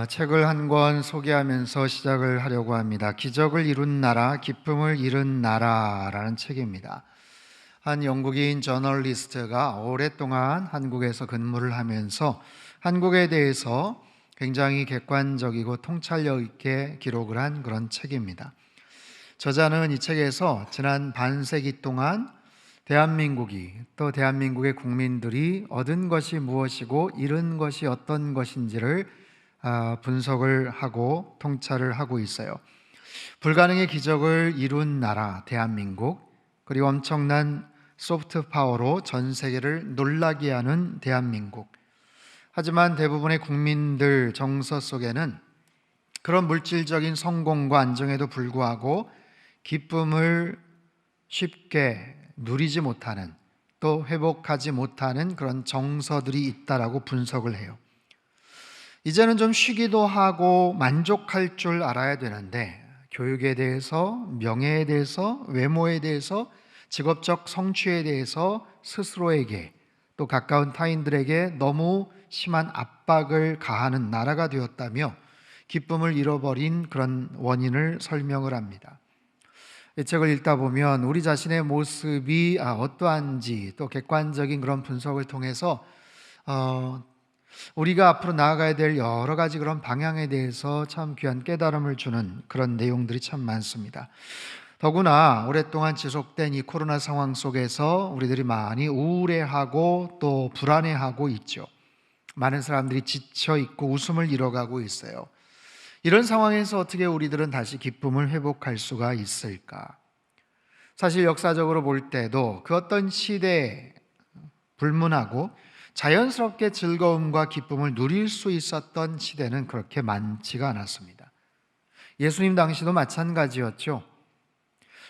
책을 한 권 소개하면서 시작을 하려고 합니다. 기적을 이룬 나라, 기쁨을 잃은 나라라는 책입니다. 한 영국인 저널리스트가 오랫동안 한국에서 근무를 하면서 한국에 대해서 굉장히 객관적이고 통찰력 있게 기록을 한 그런 책입니다. 저자는 이 책에서 지난 반세기 동안 대한민국이 또 대한민국의 국민들이 얻은 것이 무엇이고 잃은 것이 어떤 것인지를 분석을 하고 통찰을 하고 있어요. 불가능의 기적을 이룬 나라 대한민국, 그리고 엄청난 소프트 파워로 전 세계를 놀라게 하는 대한민국. 하지만 대부분의 국민들 정서 속에는 그런 물질적인 성공과 안정에도 불구하고 기쁨을 쉽게 누리지 못하는, 또 회복하지 못하는 그런 정서들이 있다라고 분석을 해요. 이제는 좀 쉬기도 하고 만족할 줄 알아야 되는데, 교육에 대해서, 명예에 대해서, 외모에 대해서, 직업적 성취에 대해서 스스로에게 또 가까운 타인들에게 너무 심한 압박을 가하는 나라가 되었다며 기쁨을 잃어버린 그런 원인을 설명을 합니다. 이 책을 읽다 보면 우리 자신의 모습이 어떠한지, 또 객관적인 그런 분석을 통해서 우리가 앞으로 나아가야 될 여러 가지 그런 방향에 대해서 참 귀한 깨달음을 주는 그런 내용들이 참 많습니다. 더구나 오랫동안 지속된 이 코로나 상황 속에서 우리들이 많이 우울해하고 또 불안해하고 있죠. 많은 사람들이 지쳐 있고 웃음을 잃어가고 있어요. 이런 상황에서 어떻게 우리들은 다시 기쁨을 회복할 수가 있을까? 사실 역사적으로 볼 때도 그 어떤 시대에 불문하고 자연스럽게 즐거움과 기쁨을 누릴 수 있었던 시대는 그렇게 많지가 않았습니다. 예수님 당시도 마찬가지였죠.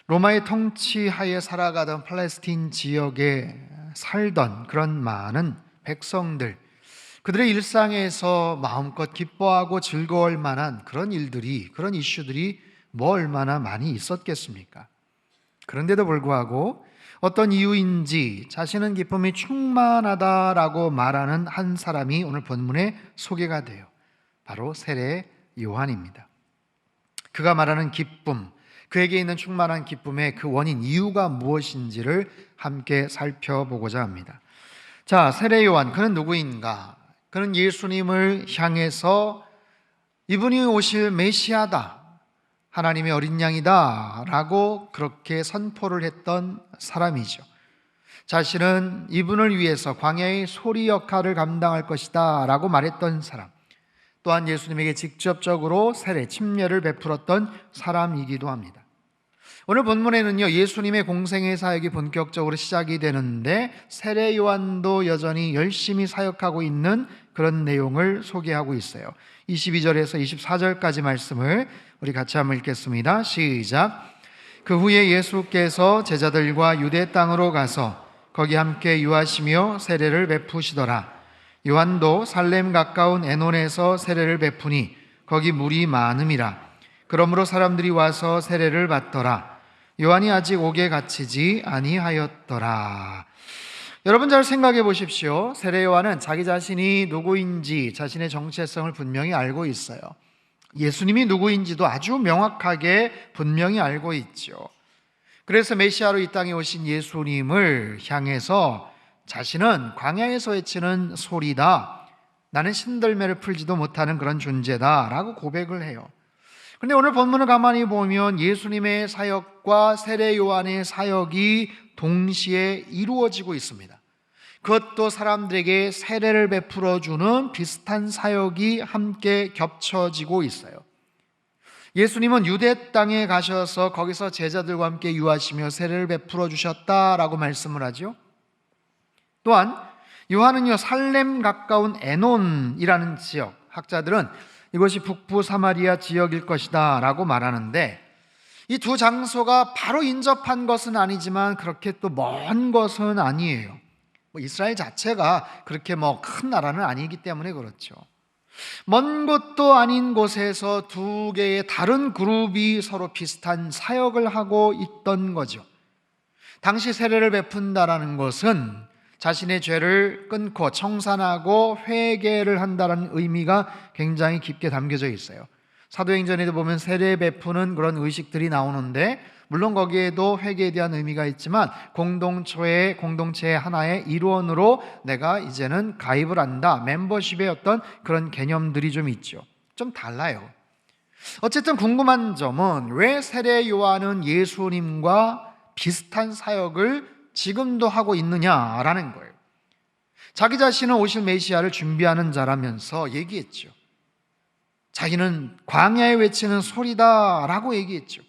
로마의 통치 하에 살아가던 팔레스틴 지역에 살던 그런 많은 백성들, 그들의 일상에서 마음껏 기뻐하고 즐거울 만한 그런 일들이, 그런 이슈들이 뭐 얼마나 많이 있었겠습니까? 그런데도 불구하고 어떤 이유인지 자신은 기쁨이 충만하다라고 말하는 한 사람이 오늘 본문에 소개가 돼요. 바로 세례 요한입니다. 그가 말하는 기쁨, 그에게 있는 충만한 기쁨의 그 원인, 이유가 무엇인지를 함께 살펴보고자 합니다. 자, 세례 요한, 그는 누구인가? 그는 예수님을 향해서 이분이 오실 메시아다, 하나님의 어린 양이다 라고 그렇게 선포를 했던 사람이죠. 자신은 이분을 위해서 광야의 소리 역할을 감당할 것이다 라고 말했던 사람, 또한 예수님에게 직접적으로 세례, 침례를 베풀었던 사람이기도 합니다. 오늘 본문에는요, 예수님의 공생의 사역이 본격적으로 시작이 되는데 세례 요한도 여전히 열심히 사역하고 있는 그런 내용을 소개하고 있어요. 22절에서 24절까지 말씀을 우리 같이 한번 읽겠습니다. 시작. 그 후에 예수께서 제자들과 유대 땅으로 가서 거기 함께 유하시며 세례를 베푸시더라. 요한도 살렘 가까운 에논에서 세례를 베푸니 거기 물이 많음이라. 그러므로 사람들이 와서 세례를 받더라. 요한이 아직 옥에 갇히지 아니하였더라. 여러분 잘 생각해 보십시오. 세례 요한은 자기 자신이 누구인지 자신의 정체성을 분명히 알고 있어요. 예수님이 누구인지도 아주 명확하게 분명히 알고 있죠. 그래서 메시아로 이 땅에 오신 예수님을 향해서 자신은 광야에서 외치는 소리다, 나는 신들매를 풀지도 못하는 그런 존재다 라고 고백을 해요. 그런데 오늘 본문을 가만히 보면 예수님의 사역과 세례 요한의 사역이 동시에 이루어지고 있습니다. 그것도 사람들에게 세례를 베풀어주는 비슷한 사역이 함께 겹쳐지고 있어요. 예수님은 유대 땅에 가셔서 거기서 제자들과 함께 유하시며 세례를 베풀어 주셨다라고 말씀을 하죠. 또한 요한은요, 살렘 가까운 에논이라는 지역, 학자들은 이것이 북부 사마리아 지역일 것이다 라고 말하는데, 이 두 장소가 바로 인접한 것은 아니지만 그렇게 또 먼 것은 아니에요. 이스라엘 자체가 그렇게 큰 나라는 아니기 때문에 그렇죠. 먼 곳도 아닌 곳에서 두 개의 다른 그룹이 서로 비슷한 사역을 하고 있던 거죠. 당시 세례를 베푼다라는 것은 자신의 죄를 끊고 청산하고 회개를 한다는 의미가 굉장히 깊게 담겨져 있어요. 사도행전에도 보면 세례 베푸는 그런 의식들이 나오는데, 물론 거기에도 회개에 대한 의미가 있지만 공동체의 하나의 일원으로 내가 이제는 가입을 한다, 멤버십의 어떤 그런 개념들이 좀 있죠. 좀 달라요. 어쨌든 궁금한 점은 왜 세례 요한은 예수님과 비슷한 사역을 지금도 하고 있느냐라는 거예요. 자기 자신은 오실 메시아를 준비하는 자라면서 얘기했죠. 자기는 광야에 외치는 소리다라고 얘기했죠.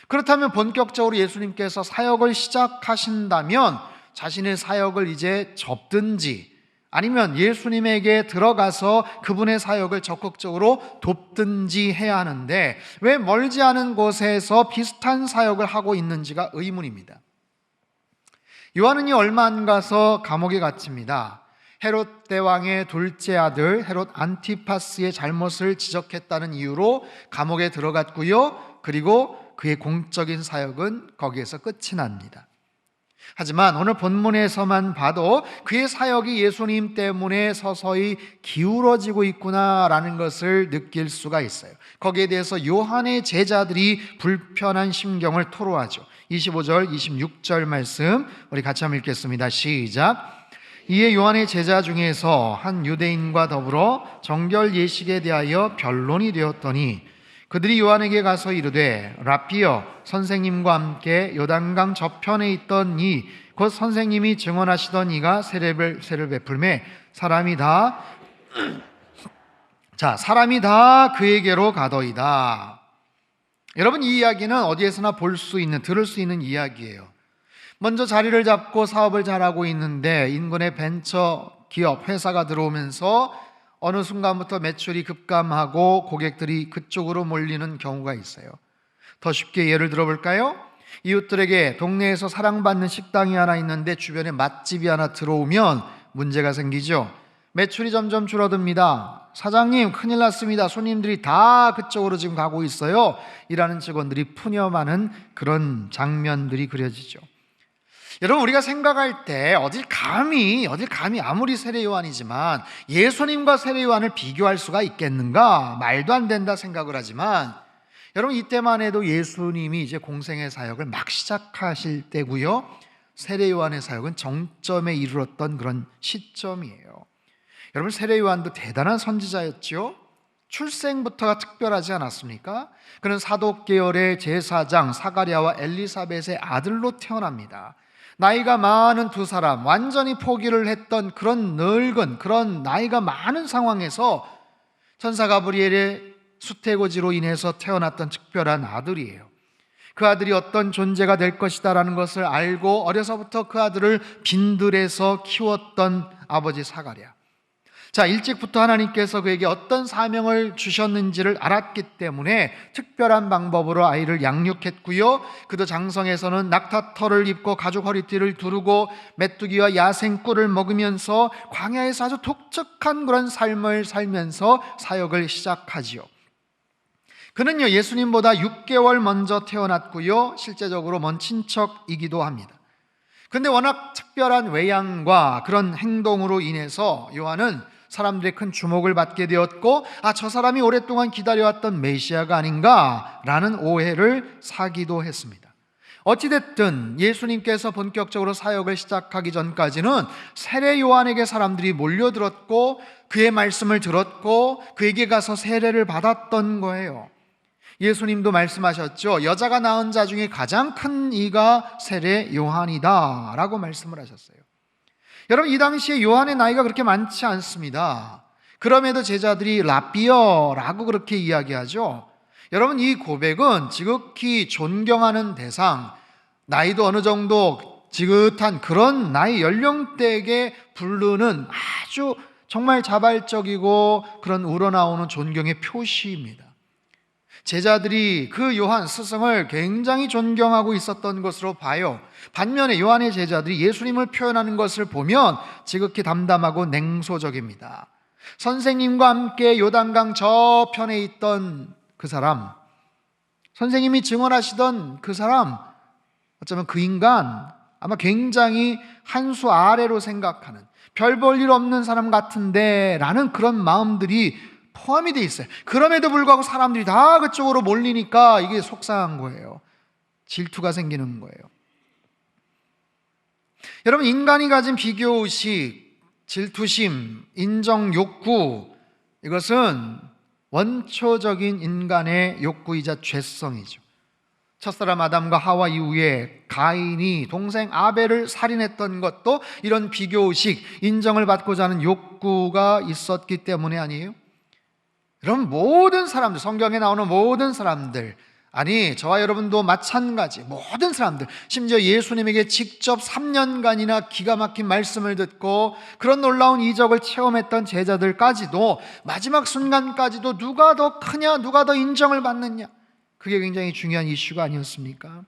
그렇다면 본격적으로 예수님께서 사역을 시작하신다면 자신의 사역을 이제 접든지 아니면 예수님에게 들어가서 그분의 사역을 적극적으로 돕든지 해야 하는데, 왜 멀지 않은 곳에서 비슷한 사역을 하고 있는지가 의문입니다. 요한은요, 얼마 안 가서 감옥에 갇힙니다. 헤롯 대왕의 둘째 아들 헤롯 안티파스의 잘못을 지적했다는 이유로 감옥에 들어갔고요, 그리고 그의 공적인 사역은 거기에서 끝이 납니다. 하지만 오늘 본문에서만 봐도 그의 사역이 예수님 때문에 서서히 기울어지고 있구나라는 것을 느낄 수가 있어요. 거기에 대해서 요한의 제자들이 불편한 심경을 토로하죠. 25절, 26절 말씀 우리 같이 한번 읽겠습니다. 시작. 이에 요한의 제자 중에서 한 유대인과 더불어 정결 예식에 대하여 변론이 되었더니 그들이 요한에게 가서 이르되, 라피여, 선생님과 함께 요단강 저편에 있던 이 곧 선생님이 증언하시던 이가 세례를 베풀매 사람이 다 그에게로 가더이다. 여러분, 이 이야기는 어디에서나 볼 수 있는, 들을 수 있는 이야기예요. 먼저 자리를 잡고 사업을 잘하고 있는데 인근에 벤처 기업 회사가 들어오면서 어느 순간부터 매출이 급감하고 고객들이 그쪽으로 몰리는 경우가 있어요. 더 쉽게 예를 들어볼까요? 이웃들에게 동네에서 사랑받는 식당이 하나 있는데 주변에 맛집이 하나 들어오면 문제가 생기죠. 매출이 점점 줄어듭니다. 사장님, 큰일 났습니다. 손님들이 다 그쪽으로 지금 가고 있어요. 일하는 직원들이 푸념하는 그런 장면들이 그려지죠. 여러분, 우리가 생각할 때 어딜 감히 아무리 세례 요한이지만 예수님과 세례 요한을 비교할 수가 있겠는가? 말도 안 된다 생각을 하지만, 여러분, 이때만 해도 예수님이 이제 공생의 사역을 막 시작하실 때고요, 세례 요한의 사역은 정점에 이르렀던 그런 시점이에요. 여러분, 세례 요한도 대단한 선지자였죠. 출생부터가 특별하지 않았습니까? 그는 사독 계열의 제사장 사가랴와 엘리사벳의 아들로 태어납니다. 나이가 많은 두 사람, 완전히 포기를 했던 그런 늙은, 그런 나이가 많은 상황에서 천사 가브리엘의 수태고지로 인해서 태어났던 특별한 아들이에요. 그 아들이 어떤 존재가 될 것이다라는 것을 알고 어려서부터 그 아들을 빈들에서 키웠던 아버지 사가랴. 자, 일찍부터 하나님께서 그에게 어떤 사명을 주셨는지를 알았기 때문에 특별한 방법으로 아이를 양육했고요, 그도 장성에서는 낙타털을 입고 가죽 허리띠를 두르고 메뚜기와 야생꿀을 먹으면서 광야에서 아주 독특한 그런 삶을 살면서 사역을 시작하지요. 그는요, 예수님보다 6개월 먼저 태어났고요, 실제적으로 먼 친척이기도 합니다. 그런데 워낙 특별한 외양과 그런 행동으로 인해서 요한은 사람들의 큰 주목을 받게 되었고, 저 사람이 오랫동안 기다려왔던 메시아가 아닌가라는 오해를 사기도 했습니다. 어찌됐든 예수님께서 본격적으로 사역을 시작하기 전까지는 세례 요한에게 사람들이 몰려들었고 그의 말씀을 들었고 그에게 가서 세례를 받았던 거예요. 예수님도 말씀하셨죠. 여자가 낳은 자 중에 가장 큰 이가 세례 요한이다 라고 말씀을 하셨어요. 여러분, 이 당시에 요한의 나이가 그렇게 많지 않습니다. 그럼에도 제자들이 라비어라고 그렇게 이야기하죠. 여러분, 이 고백은 지극히 존경하는 대상, 나이도 어느 정도 지긋한 그런 나이 연령대에게 부르는 아주 정말 자발적이고 그런 우러나오는 존경의 표시입니다. 제자들이 그 요한 스승을 굉장히 존경하고 있었던 것으로 봐요. 반면에 요한의 제자들이 예수님을 표현하는 것을 보면 지극히 담담하고 냉소적입니다. 선생님과 함께 요단강 저편에 있던 그 사람, 선생님이 증언하시던 그 사람, 어쩌면 그 인간, 아마 굉장히 한 수 아래로 생각하는, 별 볼 일 없는 사람 같은데 라는 그런 마음들이 포함이 돼 있어요. 그럼에도 불구하고 사람들이 다 그쪽으로 몰리니까 이게 속상한 거예요. 질투가 생기는 거예요. 여러분, 인간이 가진 비교의식, 질투심, 인정 욕구, 이것은 원초적인 인간의 욕구이자 죄성이죠. 첫사람 아담과 하와 이후에 가인이 동생 아벨을 살인했던 것도 이런 비교의식, 인정을 받고자 하는 욕구가 있었기 때문에 아니에요? 여러분, 모든 사람들, 성경에 나오는 모든 사람들, 아니 저와 여러분도 마찬가지, 모든 사람들, 심지어 예수님에게 직접 3년간이나 기가 막힌 말씀을 듣고 그런 놀라운 이적을 체험했던 제자들까지도 마지막 순간까지도 누가 더 크냐, 누가 더 인정을 받느냐, 그게 굉장히 중요한 이슈가 아니었습니까?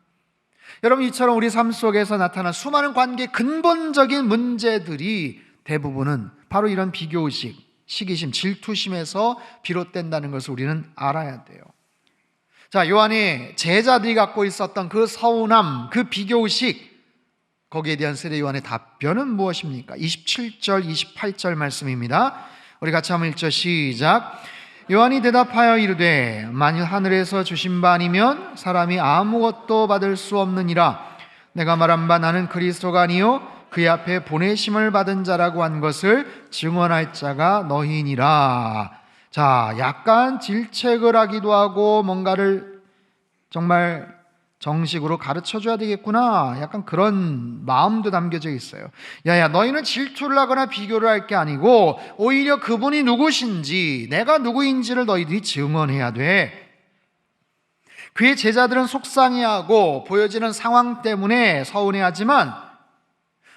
여러분, 이처럼 우리 삶 속에서 나타난 수많은 관계의 근본적인 문제들이 대부분은 바로 이런 비교의식, 시기심, 질투심에서 비롯된다는 것을 우리는 알아야 돼요. 자, 요한이 제자들이 갖고 있었던 그 서운함, 그 비교의식, 거기에 대한 세례 요한의 답변은 무엇입니까? 27절, 28절 말씀입니다. 우리 같이 한번 읽죠. 시작. 요한이 대답하여 이르되 만일 하늘에서 주신 바 아니면 사람이 아무것도 받을 수 없느니라. 내가 말한 바 나는 그리스도가 아니요 그의 앞에 보내심을 받은 자라고 한 것을 증언할 자가 너희니라. 자, 약간 질책을 하기도 하고 뭔가를 정말 정식으로 가르쳐줘야 되겠구나, 약간 그런 마음도 담겨져 있어요. 야야, 너희는 질투를 하거나 비교를 할 게 아니고 오히려 그분이 누구신지, 내가 누구인지를 너희들이 증언해야 돼. 그의 제자들은 속상해하고 보여지는 상황 때문에 서운해하지만,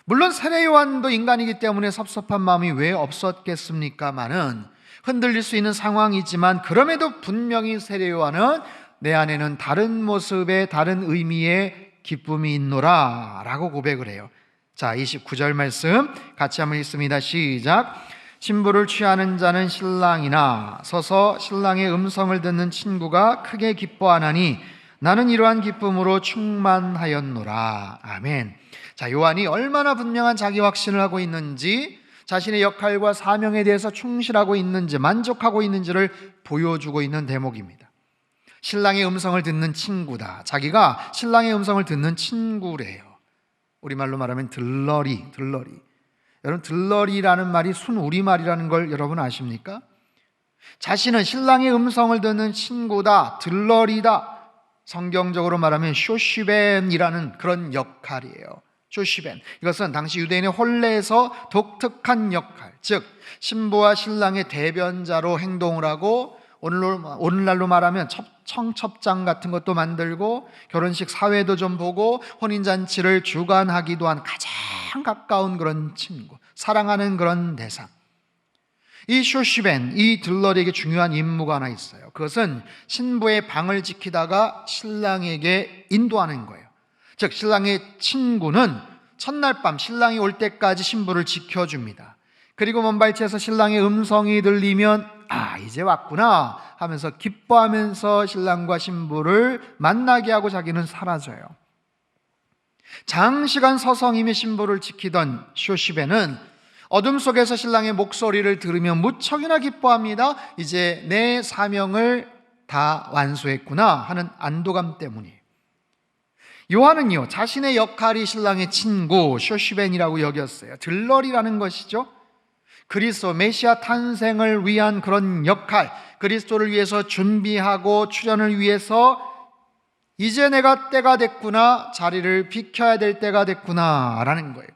물론 세례 요한도 인간이기 때문에 섭섭한 마음이 왜 없었겠습니까마는, 흔들릴 수 있는 상황이지만 그럼에도 분명히 세례 요한은 내 안에는 다른 모습의, 다른 의미의 기쁨이 있노라 라고 고백을 해요. 자, 29절 말씀 같이 한번 읽습니다. 시작. 신부를 취하는 자는 신랑이나 서서 신랑의 음성을 듣는 친구가 크게 기뻐하나니 나는 이러한 기쁨으로 충만하였노라. 아멘. 자, 요한이 얼마나 분명한 자기 확신을 하고 있는지, 자신의 역할과 사명에 대해서 충실하고 있는지, 만족하고 있는지를 보여주고 있는 대목입니다. 신랑의 음성을 듣는 친구다. 자기가 신랑의 음성을 듣는 친구래요. 우리말로 말하면 들러리. 여러분, 들러리라는 말이 순우리말이라는 걸 여러분 아십니까? 자신은 신랑의 음성을 듣는 친구다, 들러리다. 성경적으로 말하면 쇼시벤이라는 그런 역할이에요. 쇼시벤, 이것은 당시 유대인의 혼례에서 독특한 역할, 즉 신부와 신랑의 대변자로 행동을 하고, 오늘날로 말하면 청첩장 같은 것도 만들고 결혼식 사회도 좀 보고 혼인잔치를 주관하기도 한 가장 가까운 그런 친구, 사랑하는 그런 대상. 이 쇼시벤, 이 들러리에게 중요한 임무가 하나 있어요. 그것은 신부의 방을 지키다가 신랑에게 인도하는 거예요. 즉 신랑의 친구는 첫날 밤 신랑이 올 때까지 신부를 지켜줍니다. 그리고 먼발치에서 신랑의 음성이 들리면 아, 이제 왔구나 하면서 기뻐하면서 신랑과 신부를 만나게 하고 자기는 사라져요. 장시간 서성이며 신부를 지키던 쇼시베는 어둠 속에서 신랑의 목소리를 들으며 무척이나 기뻐합니다. 이제 내 사명을 다 완수했구나 하는 안도감 때문이에요. 요한은요, 자신의 역할이 신랑의 친구 쇼시벤이라고 여겼어요. 들러리라는 것이죠. 그리스도 메시아 탄생을 위한 그런 역할, 그리스도를 위해서 준비하고 출현을 위해서 이제 내가 때가 됐구나, 자리를 비켜야 될 때가 됐구나 라는 거예요.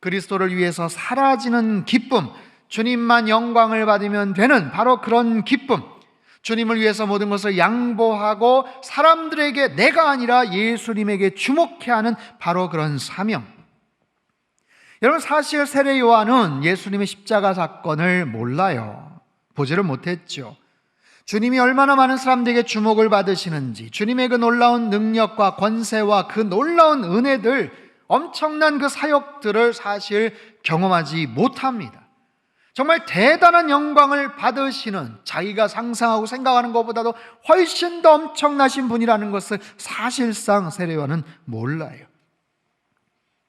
그리스도를 위해서 사라지는 기쁨, 주님만 영광을 받으면 되는 바로 그런 기쁨, 주님을 위해서 모든 것을 양보하고 사람들에게 내가 아니라 예수님에게 주목해야 하는 바로 그런 사명. 여러분, 사실 세례 요한은 예수님의 십자가 사건을 몰라요. 보지를 못했죠. 주님이 얼마나 많은 사람들에게 주목을 받으시는지, 주님의 그 놀라운 능력과 권세와 그 놀라운 은혜들, 엄청난 그 사역들을 사실 경험하지 못합니다. 정말 대단한 영광을 받으시는, 자기가 상상하고 생각하는 것보다도 훨씬 더 엄청나신 분이라는 것을 사실상 세례 요한은 몰라요.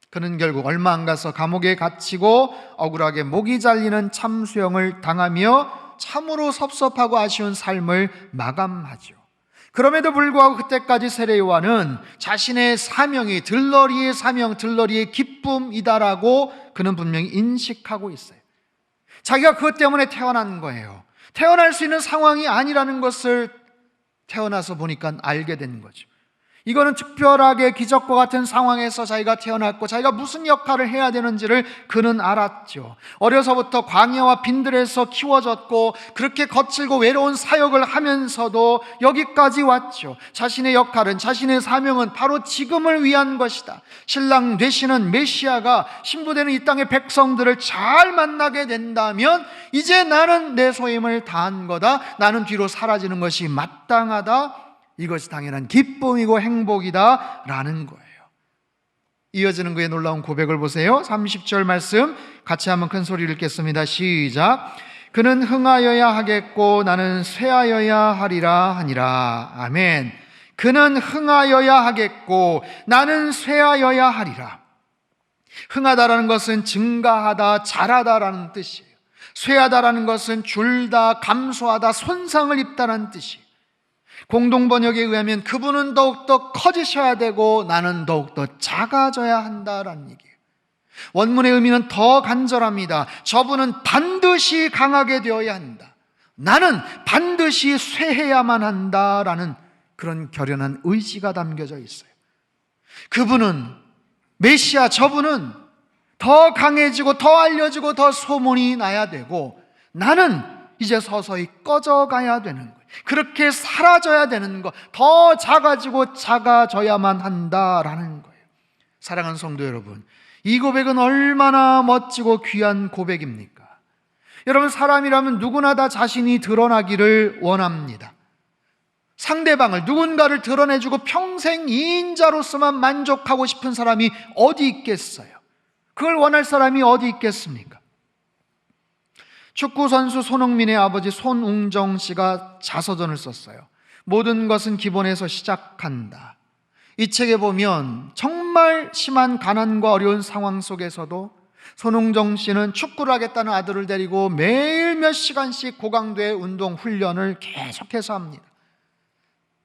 그는 결국 얼마 안 가서 감옥에 갇히고 억울하게 목이 잘리는 참수형을 당하며 참으로 섭섭하고 아쉬운 삶을 마감하죠. 그럼에도 불구하고 그때까지 세례 요한은 자신의 사명이 들러리의 사명, 들러리의 기쁨이다라고 그는 분명히 인식하고 있어요. 자기가 그것 때문에 태어난 거예요. 태어날 수 있는 상황이 아니라는 것을 태어나서 보니까 알게 된 거죠. 이거는 특별하게 기적과 같은 상황에서 자기가 태어났고 자기가 무슨 역할을 해야 되는지를 그는 알았죠. 어려서부터 광야와 빈들에서 키워졌고 그렇게 거칠고 외로운 사역을 하면서도 여기까지 왔죠. 자신의 역할은, 자신의 사명은 바로 지금을 위한 것이다. 신랑 되시는 메시아가 신부되는 이 땅의 백성들을 잘 만나게 된다면 이제 나는 내 소임을 다한 거다. 나는 뒤로 사라지는 것이 마땅하다. 이것이 당연한 기쁨이고 행복이다 라는 거예요. 이어지는 그의 놀라운 고백을 보세요. 30절 말씀 같이 한번 큰 소리를 읽겠습니다. 시작. 그는 흥하여야 하겠고 나는 쇠하여야 하리라 하니라. 아멘. 그는 흥하여야 하겠고 나는 쇠하여야 하리라. 흥하다라는 것은 증가하다, 자라다라는 뜻이에요. 쇠하다라는 것은 줄다, 감소하다, 손상을 입다라는 뜻이에요. 공동번역에 의하면 그분은 더욱더 커지셔야 되고 나는 더욱더 작아져야 한다라는 얘기예요. 원문의 의미는 더 간절합니다. 저분은 반드시 강하게 되어야 한다. 나는 반드시 쇠해야만 한다라는 그런 결연한 의지가 담겨져 있어요. 그분은, 메시아 저분은 더 강해지고 더 알려지고 더 소문이 나야 되고 나는 이제 서서히 꺼져가야 되는 거예요. 그렇게 사라져야 되는 것, 더 작아지고 작아져야만 한다라는 거예요. 사랑하는 성도 여러분, 이 고백은 얼마나 멋지고 귀한 고백입니까? 여러분, 사람이라면 누구나 다 자신이 드러나기를 원합니다. 상대방을, 누군가를 드러내주고 평생 이인자로서만 만족하고 싶은 사람이 어디 있겠어요? 그걸 원할 사람이 어디 있겠습니까? 축구선수 손흥민의 아버지 손웅정 씨가 자서전을 썼어요. 모든 것은 기본에서 시작한다. 이 책에 보면 정말 심한 가난과 어려운 상황 속에서도 손웅정 씨는 축구를 하겠다는 아들을 데리고 매일 몇 시간씩 고강도의 운동 훈련을 계속해서 합니다.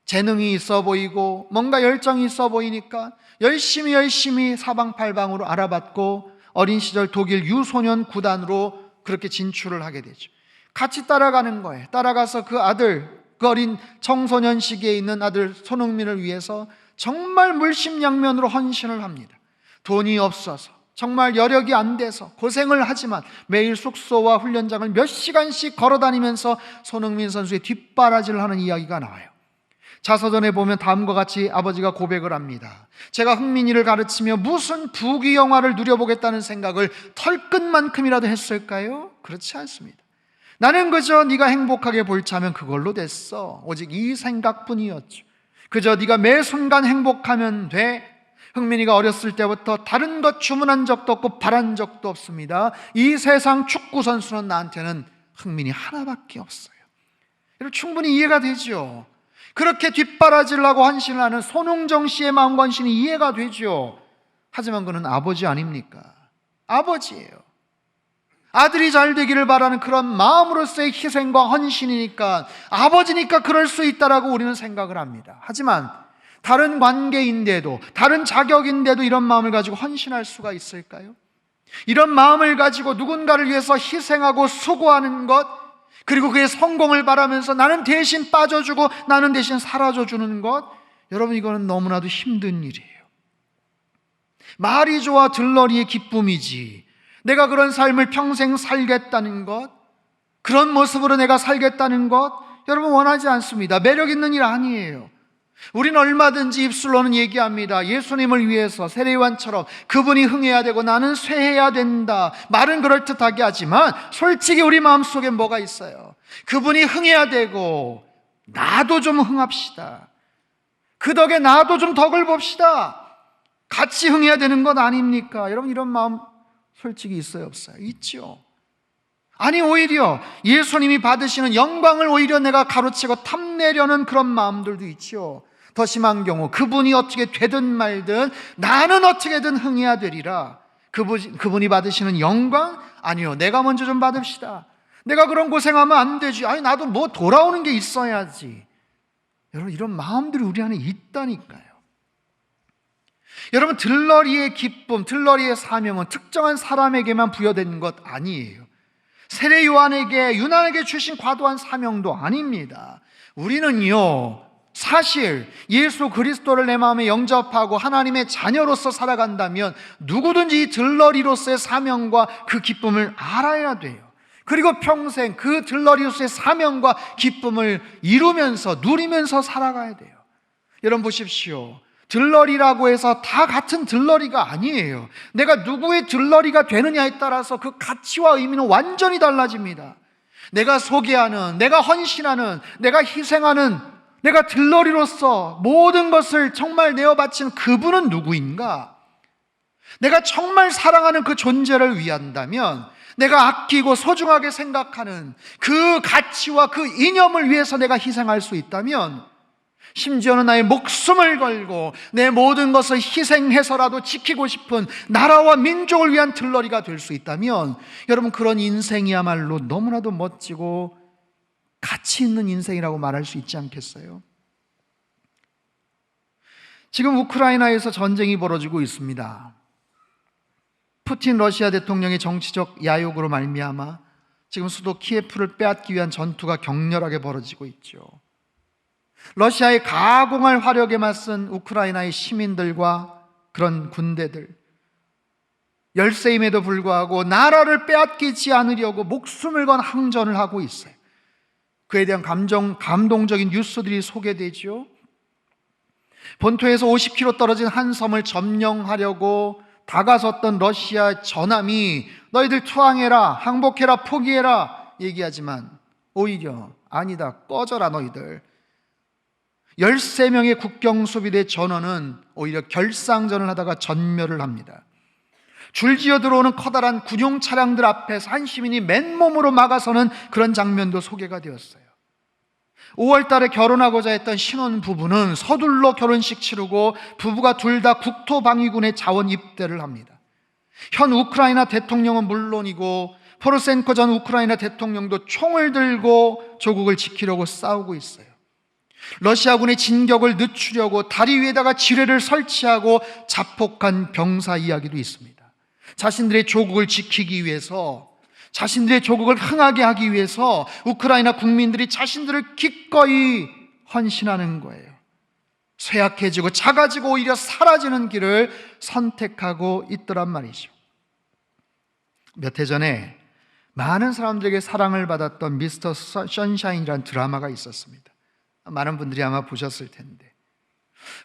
재능이 있어 보이고 뭔가 열정이 있어 보이니까 열심히 사방팔방으로 알아봤고 어린 시절 독일 유소년 구단으로 그렇게 진출을 하게 되죠. 같이 따라가는 거예요. 따라가서 그 아들, 그 어린 청소년 시기에 있는 아들 손흥민을 위해서 정말 물심양면으로 헌신을 합니다. 돈이 없어서, 정말 여력이 안 돼서 고생을 하지만 매일 숙소와 훈련장을 몇 시간씩 걸어다니면서 손흥민 선수의 뒷바라지를 하는 이야기가 나와요. 자서전에 보면 다음과 같이 아버지가 고백을 합니다. 제가 흥민이를 가르치며 무슨 부귀영화를 누려보겠다는 생각을 털끝만큼이라도 했을까요? 그렇지 않습니다. 나는 그저 네가 행복하게 볼 차면 그걸로 됐어. 오직 이 생각뿐이었죠. 그저 네가 매 순간 행복하면 돼. 흥민이가 어렸을 때부터 다른 것 주문한 적도 없고 바란 적도 없습니다. 이 세상 축구 선수는 나한테는 흥민이 하나밖에 없어요. 여러분, 충분히 이해가 되죠. 그렇게 뒷바라지를 하고 헌신을 하는 손웅정 씨의 마음과 헌신이 이해가 되죠. 하지만 그는 아버지 아닙니까? 아버지예요. 아들이 잘 되기를 바라는 그런 마음으로서의 희생과 헌신이니까, 아버지니까 그럴 수 있다라고 우리는 생각을 합니다. 하지만 다른 관계인데도, 다른 자격인데도 이런 마음을 가지고 헌신할 수가 있을까요? 이런 마음을 가지고 누군가를 위해서 희생하고 수고하는 것, 그리고 그의 성공을 바라면서 나는 대신 빠져주고 나는 대신 사라져주는 것, 여러분, 이거는 너무나도 힘든 일이에요. 말이 좋아 들러리의 기쁨이지, 내가 그런 삶을 평생 살겠다는 것, 그런 모습으로 내가 살겠다는 것, 여러분, 원하지 않습니다. 매력 있는 일 아니에요. 우리는 얼마든지 입술로는 얘기합니다. 예수님을 위해서 세례요한처럼 그분이 흥해야 되고 나는 쇠해야 된다. 말은 그럴듯하게 하지만 솔직히 우리 마음속에 뭐가 있어요? 그분이 흥해야 되고 나도 좀 흥합시다. 그 덕에 나도 좀 덕을 봅시다. 같이 흥해야 되는 것 아닙니까? 여러분, 이런 마음 솔직히 있어요, 없어요? 있죠. 아니, 오히려 예수님이 받으시는 영광을 오히려 내가 가로채고 탐내려는 그런 마음들도 있죠. 더 심한 경우 그분이 어떻게 되든 말든 나는 어떻게든 흥해야 되리라. 그분이 받으시는 영광? 아니요, 내가 먼저 좀 받읍시다. 내가 그런 고생하면 안 되지. 아니, 나도 뭐 돌아오는 게 있어야지. 여러분, 이런 마음들이 우리 안에 있다니까요. 여러분, 들러리의 기쁨, 들러리의 사명은 특정한 사람에게만 부여된 것 아니에요. 세례 요한에게, 유난에게 주신 과도한 사명도 아닙니다. 우리는요, 사실 예수 그리스도를 내 마음에 영접하고 하나님의 자녀로서 살아간다면 누구든지 이 들러리로서의 사명과 그 기쁨을 알아야 돼요. 그리고 평생 그 들러리로서의 사명과 기쁨을 이루면서 누리면서 살아가야 돼요. 여러분 보십시오. 들러리라고 해서 다 같은 들러리가 아니에요. 내가 누구의 들러리가 되느냐에 따라서 그 가치와 의미는 완전히 달라집니다. 내가 소개하는, 내가 헌신하는, 내가 희생하는, 내가 들러리로서 모든 것을 정말 내어 바친 그분은 누구인가? 내가 정말 사랑하는 그 존재를 위한다면, 내가 아끼고 소중하게 생각하는 그 가치와 그 이념을 위해서 내가 희생할 수 있다면, 심지어는 나의 목숨을 걸고 내 모든 것을 희생해서라도 지키고 싶은 나라와 민족을 위한 들러리가 될 수 있다면, 여러분, 그런 인생이야말로 너무나도 멋지고 가치 있는 인생이라고 말할 수 있지 않겠어요? 지금 우크라이나에서 전쟁이 벌어지고 있습니다. 푸틴 러시아 대통령의 정치적 야욕으로 말미암아 지금 수도 키예프를 빼앗기 위한 전투가 격렬하게 벌어지고 있죠. 러시아의 가공할 화력에 맞선 우크라이나의 시민들과 그런 군대들, 열세임에도 불구하고 나라를 빼앗기지 않으려고 목숨을 건 항전을 하고 있어요. 그에 대한 감동적인 뉴스들이 소개되죠. 본토에서 50km 떨어진 한 섬을 점령하려고 다가섰던 러시아 전함이 너희들 투항해라, 항복해라, 포기해라 얘기하지만 오히려 아니다, 꺼져라 너희들. 13명의 국경수비대 전원은 오히려 결상전을 하다가 전멸을 합니다. 줄지어 들어오는 커다란 군용 차량들 앞에서 한 시민이 맨몸으로 막아서는 그런 장면도 소개가 되었어요. 5월 달에 결혼하고자 했던 신혼부부는 서둘러 결혼식 치르고 부부가 둘 다 국토방위군에 자원 입대를 합니다. 현 우크라이나 대통령은 물론이고 포로센코 전 우크라이나 대통령도 총을 들고 조국을 지키려고 싸우고 있어요. 러시아군의 진격을 늦추려고 다리 위에다가 지뢰를 설치하고 자폭한 병사 이야기도 있습니다. 자신들의 조국을 지키기 위해서, 자신들의 조국을 흥하게 하기 위해서 우크라이나 국민들이 자신들을 기꺼이 헌신하는 거예요. 쇠약해지고 작아지고 오히려 사라지는 길을 선택하고 있더란 말이죠. 몇 해 전에 많은 사람들에게 사랑을 받았던 미스터 선샤인이라는 드라마가 있었습니다. 많은 분들이 아마 보셨을 텐데,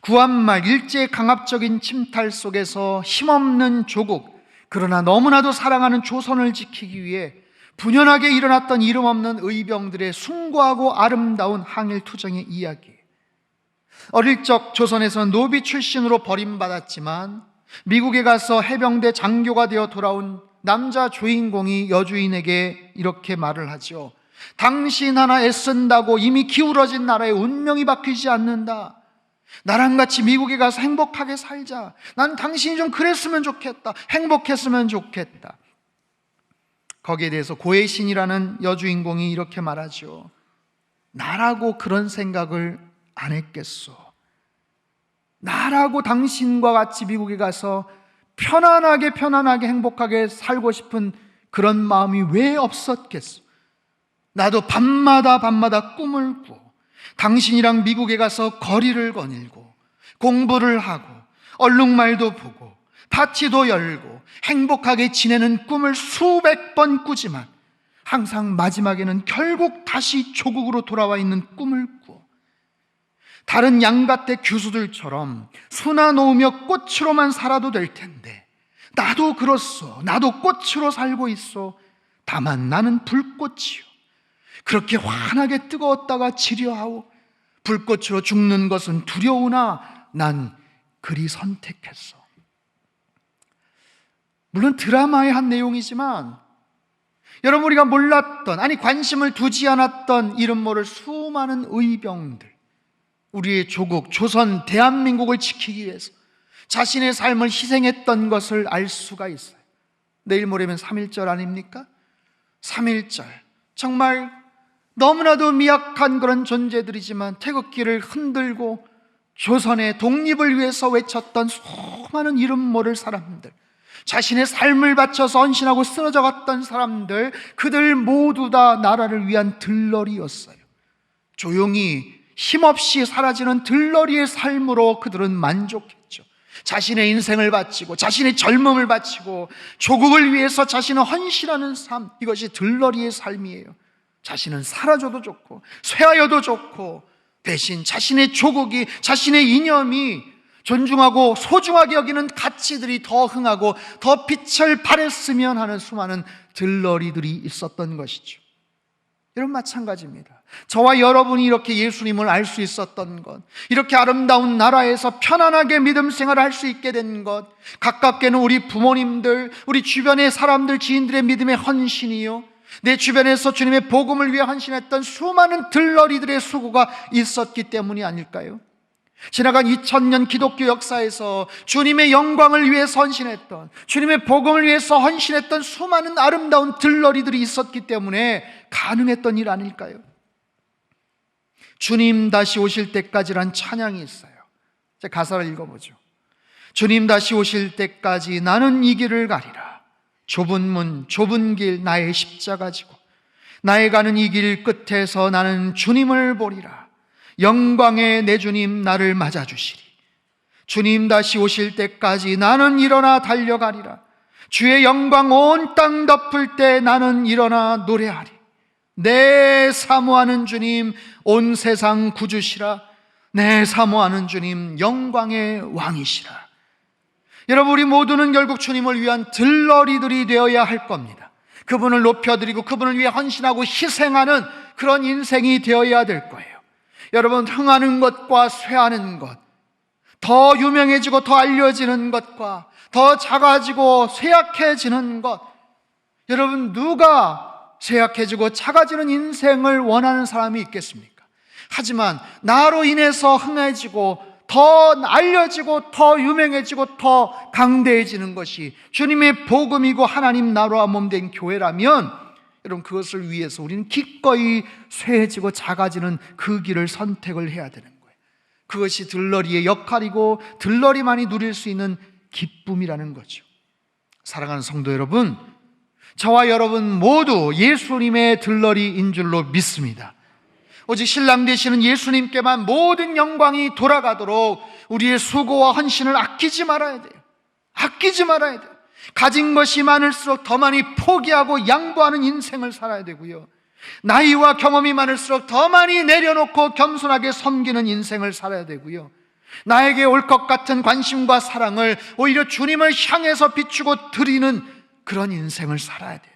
구한말 일제의 강압적인 침탈 속에서 힘없는 조국, 그러나 너무나도 사랑하는 조선을 지키기 위해 분연하게 일어났던 이름 없는 의병들의 숭고하고 아름다운 항일투쟁의 이야기. 어릴 적 조선에서는 노비 출신으로 버림받았지만 미국에 가서 해병대 장교가 되어 돌아온 남자 주인공이 여주인에게 이렇게 말을 하죠. 당신 하나 애쓴다고 이미 기울어진 나라의 운명이 바뀌지 않는다. 나랑 같이 미국에 가서 행복하게 살자. 난 당신이 좀 그랬으면 좋겠다. 행복했으면 좋겠다. 거기에 대해서 고혜신이라는 여주인공이 이렇게 말하죠. 나라고 그런 생각을 안 했겠소. 나라고 당신과 같이 미국에 가서 편안하게 행복하게 살고 싶은 그런 마음이 왜 없었겠소. 나도 밤마다 꿈을 꾸어 당신이랑 미국에 가서 거리를 거닐고 공부를 하고 얼룩말도 보고 파티도 열고 행복하게 지내는 꿈을 수백 번 꾸지만 항상 마지막에는 결국 다시 조국으로 돌아와 있는 꿈을 꾸어 다른 양가댁 교수들처럼 수나 놓으며 꽃으로만 살아도 될 텐데 나도 그렇소. 나도 꽃으로 살고 있어. 다만 나는 불꽃이요. 그렇게 환하게 뜨거웠다가 지려하오. 불꽃으로 죽는 것은 두려우나 난 그리 선택했어. 물론 드라마의 한 내용이지만 여러분, 우리가 몰랐던, 아니 관심을 두지 않았던 이름 모를 수많은 의병들, 우리의 조국, 조선, 대한민국을 지키기 위해서 자신의 삶을 희생했던 것을 알 수가 있어요. 내일 모레면 3.1절 아닙니까? 3.1절, 정말 너무나도 미약한 그런 존재들이지만 태극기를 흔들고 조선의 독립을 위해서 외쳤던 수많은 이름 모를 사람들, 자신의 삶을 바쳐서 헌신하고 쓰러져 갔던 사람들, 그들 모두 다 나라를 위한 들러리였어요. 조용히 힘없이 사라지는 들러리의 삶으로 그들은 만족했죠. 자신의 인생을 바치고 자신의 젊음을 바치고 조국을 위해서 자신을 헌신하는 삶, 이것이 들러리의 삶이에요. 자신은 사라져도 좋고 쇠하여도 좋고 대신 자신의 조국이, 자신의 이념이 존중하고 소중하게 여기는 가치들이 더 흥하고 더 빛을 발했으면 하는 수많은 들러리들이 있었던 것이죠. 여러분, 마찬가지입니다. 저와 여러분이 이렇게 예수님을 알 수 있었던 것, 이렇게 아름다운 나라에서 편안하게 믿음 생활을 할 수 있게 된 것, 가깝게는 우리 부모님들, 우리 주변의 사람들, 지인들의 믿음의 헌신이요, 내 주변에서 주님의 복음을 위해 헌신했던 수많은 들러리들의 수고가 있었기 때문이 아닐까요? 지나간 2000년 기독교 역사에서 주님의 영광을 위해서 헌신했던, 주님의 복음을 위해서 헌신했던 수많은 아름다운 들러리들이 있었기 때문에 가능했던 일 아닐까요? 주님 다시 오실 때까지란 찬양이 있어요. 제 가사를 읽어보죠. 주님 다시 오실 때까지 나는 이 길을 가리라. 좁은 문, 좁은 길, 나의 십자가 지고 나의 가는 이 길 끝에서 나는 주님을 보리라. 영광의 내 주님 나를 맞아주시리. 주님 다시 오실 때까지 나는 일어나 달려가리라. 주의 영광 온 땅 덮을 때 나는 일어나 노래하리. 내 사모하는 주님 온 세상 구주시라. 내 사모하는 주님 영광의 왕이시라. 여러분, 우리 모두는 결국 주님을 위한 들러리들이 되어야 할 겁니다. 그분을 높여드리고 그분을 위해 헌신하고 희생하는 그런 인생이 되어야 될 거예요. 여러분, 흥하는 것과 쇠하는 것, 더 유명해지고 더 알려지는 것과 더 작아지고 쇠약해지는 것, 여러분, 누가 쇠약해지고 작아지는 인생을 원하는 사람이 있겠습니까? 하지만 나로 인해서 흥해지고 더 알려지고 더 유명해지고 더 강대해지는 것이 주님의 복음이고 하나님 나라와 몸된 교회라면, 여러분, 그것을 위해서 우리는 기꺼이 쇠해지고 작아지는 그 길을 선택을 해야 되는 거예요. 그것이 들러리의 역할이고 들러리만이 누릴 수 있는 기쁨이라는 거죠. 사랑하는 성도 여러분, 저와 여러분 모두 예수님의 들러리인 줄로 믿습니다. 오직 신랑 되시는 예수님께만 모든 영광이 돌아가도록 우리의 수고와 헌신을 아끼지 말아야 돼요. 아끼지 말아야 돼요. 가진 것이 많을수록 더 많이 포기하고 양보하는 인생을 살아야 되고요, 나이와 경험이 많을수록 더 많이 내려놓고 겸손하게 섬기는 인생을 살아야 되고요, 나에게 올 것 같은 관심과 사랑을 오히려 주님을 향해서 비추고 드리는 그런 인생을 살아야 돼요.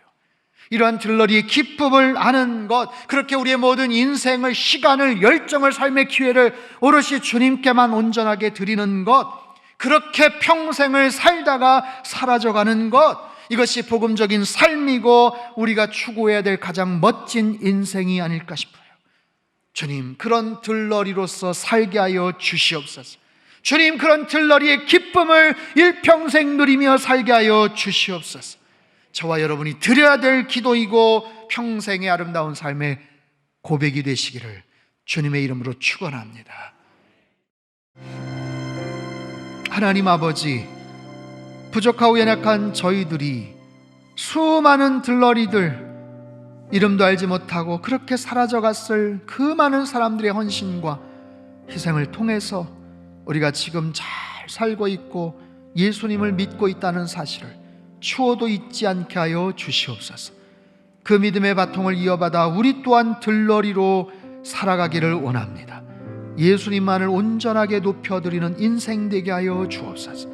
이러한 들러리의 기쁨을 아는 것, 그렇게 우리의 모든 인생을, 시간을, 열정을, 삶의 기회를 오롯이 주님께만 온전하게 드리는 것, 그렇게 평생을 살다가 사라져가는 것, 이것이 복음적인 삶이고 우리가 추구해야 될 가장 멋진 인생이 아닐까 싶어요. 주님, 그런 들러리로서 살게 하여 주시옵소서. 주님, 그런 들러리의 기쁨을 일평생 누리며 살게 하여 주시옵소서. 저와 여러분이 드려야 될 기도이고 평생의 아름다운 삶의 고백이 되시기를 주님의 이름으로 축원합니다. 하나님 아버지, 부족하고 연약한 저희들이 수많은 들러리들, 이름도 알지 못하고 그렇게 사라져갔을 그 많은 사람들의 헌신과 희생을 통해서 우리가 지금 잘 살고 있고 예수님을 믿고 있다는 사실을 추호도 잊지 않게 하여 주시옵소서. 그 믿음의 바통을 이어받아 우리 또한 들러리로 살아가기를 원합니다. 예수님만을 온전하게 높여드리는 인생 되게 하여 주옵소서.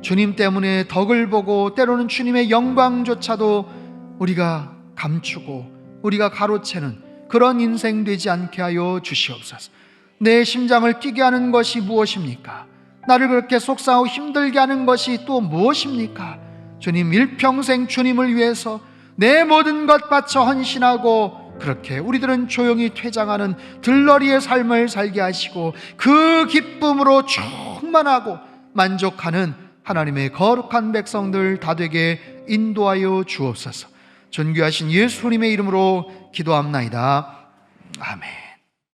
주님 때문에 덕을 보고 때로는 주님의 영광조차도 우리가 감추고 우리가 가로채는 그런 인생 되지 않게 하여 주시옵소서. 내 심장을 뛰게 하는 것이 무엇입니까? 나를 그렇게 속상하고 힘들게 하는 것이 또 무엇입니까? 주님, 일평생 주님을 위해서 내 모든 것 바쳐 헌신하고 그렇게 우리들은 조용히 퇴장하는 들러리의 삶을 살게 하시고 그 기쁨으로 충만하고 만족하는 하나님의 거룩한 백성들 다 되게 인도하여 주옵소서. 존귀하신 예수님의 이름으로 기도합나이다. 아멘.